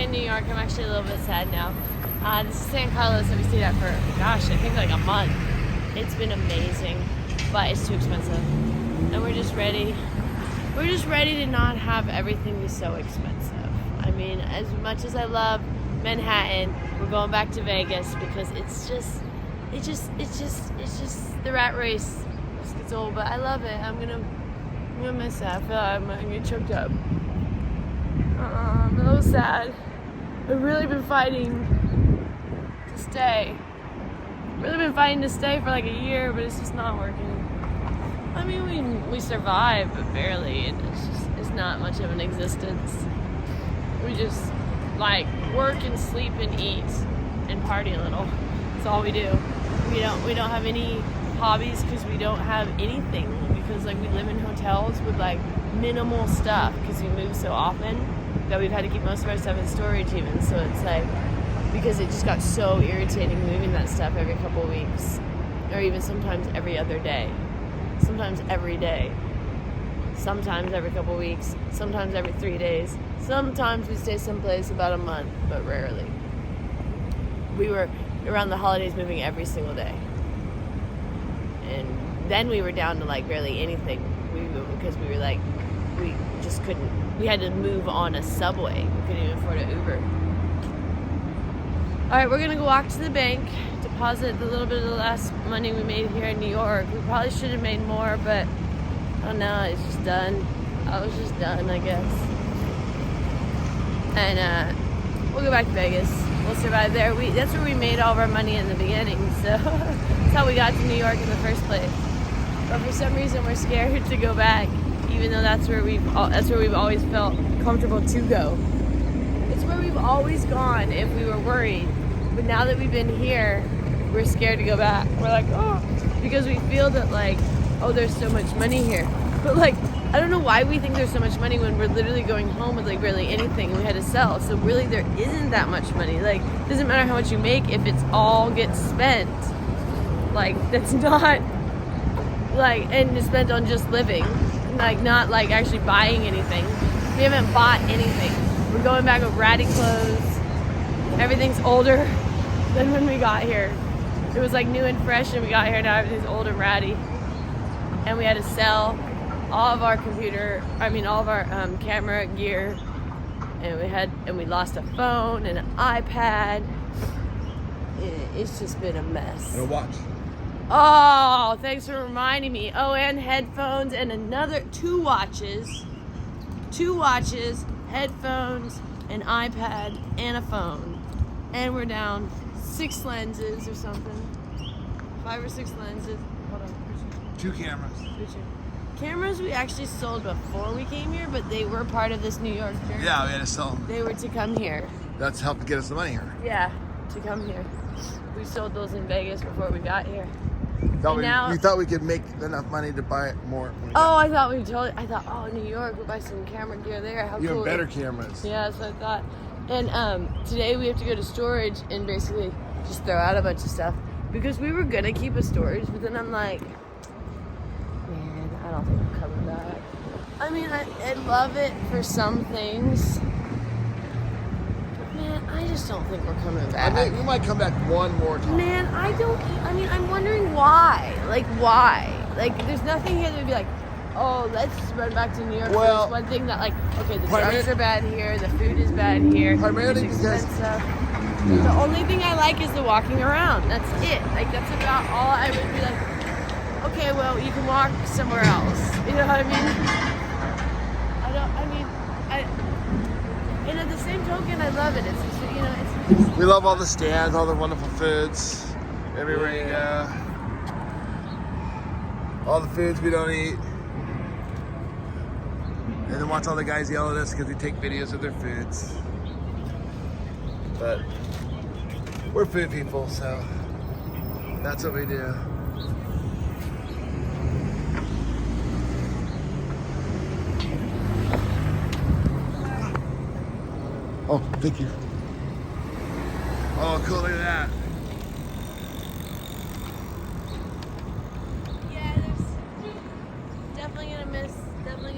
stay in New York. I'm actually a little bit sad now. This is San Carlos that we stayed at for, gosh, I think like a month. It's been amazing, but it's too expensive. And we're just ready. We're just ready to not have everything be so expensive. I mean, as much as I love Manhattan, we're going back to Vegas because it's just the rat race just gets old, but I love it. I'm gonna miss it. I feel like I'm gonna get choked up. I'm so sad. I've really been fighting to stay. Really been fighting to stay for like a year, but it's just not working. I mean, we survive, but barely, and it's not much of an existence. We just like work and sleep and eat and party a little. That's all we do. We don't have any hobbies because we don't have anything, because like we live in hotels with like minimal stuff because we move so often that we've had to keep most of our stuff in storage even. So it's like, because it just got so irritating moving that stuff every couple of weeks, or even sometimes every other day, sometimes every day, sometimes every couple of weeks, sometimes every 3 days. Sometimes we stay someplace about a month, but rarely. We were around the holidays moving every single day, and then we were down to like barely anything because we were like, we just couldn't. We had to move on a subway. We couldn't even afford an Uber. All right, we're gonna go walk to the bank, deposit the little bit of the last money we made here in New York. We probably should have made more, but I don't know. It's just done. I was just done, I guess. And we'll go back to Vegas. We'll survive there. That's where we made all of our money in the beginning. So that's how we got to New York in the first place. But for some reason, we're scared to go back, even though that's where we've always felt comfortable to go. It's where we've always gone if we were worried. But now that we've been here, we're scared to go back. We're like, oh, because we feel that like, oh, there's so much money here. But like, I don't know why we think there's so much money when we're literally going home with like barely anything we had to sell. So really there isn't that much money. Like, it doesn't matter how much you make if it's all gets spent. Like, that's not like, and it's spent on just living. Like, not like actually buying anything. We haven't bought anything. We're going back with ratty clothes. Everything's older than when we got here. It was like new and fresh and we got here, now everything's old and ratty. And we had to sell all of our camera gear, and we lost a phone and an iPad. It's just been a mess. And a watch. Oh, thanks for reminding me. Oh, and headphones and another 2 watches, headphones, an iPad, and a phone. And we're down 6 lenses or something. 5 or 6 lenses. Hold on. 2 cameras. Cameras we actually sold before we came here, but they were part of this New York journey. Yeah, we had to sell them. They were to come here. That's helped get us the money here. Yeah, to come here. We sold those in Vegas before we got here. We thought we could make enough money to buy more. Oh, I thought, oh, New York, we'll buy some camera gear there. How Even cool. better cameras. Yeah, that's what I thought. And today we have to go to storage and basically just throw out a bunch of stuff because we were gonna keep a storage, but then I'm like, man, I don't think I'm coming back. I mean, I love it for some things, but man, I just don't think we're coming back. I think we might come back one more time. Man, I'm wondering why. Like, why? Like, there's nothing here that would be like, oh, let's run back to New York. Well, there's one thing that, like, okay, the drugs are bad here, the food is bad here, primarily it's because expensive. The only thing I like is the walking around. That's it. Like, that's about all. I would be like, okay, well, you can walk somewhere else. You know what I mean? And at the same token, I love it. It's just, you know, we love all the stands, all the wonderful foods, everywhere you go. All the foods we don't eat. And then watch all the guys yell at us because we take videos of their foods. But we're food people, so that's what we do. Oh, thank you. Oh, cool, look at that. Yeah, there's definitely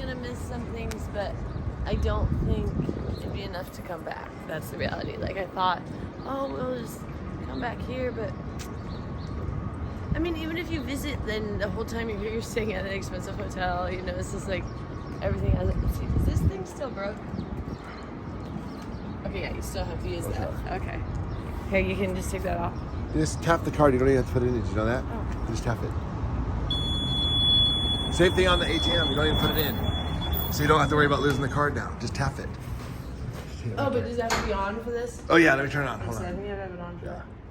gonna miss some things, but I don't think it'd be enough to come back. That's the reality. Like I thought, oh, we'll just come back here, but I mean, even if you visit, then the whole time you're here, you're staying at an expensive hotel. You know, it's just like everything has. Let's see, is this thing still broke? Okay, yeah, you still have to use that. Okay. Here, you can just take that off. You just tap the card. You don't even have to put it in. Did you know that? Oh. You just tap it. Same thing on the ATM. You don't even put it in. So you don't have to worry about losing the card now. Just tap it. Oh, but does that have to be on for this? Oh, yeah. Let me turn it on. Hold I on. think I have it on for that. Yeah.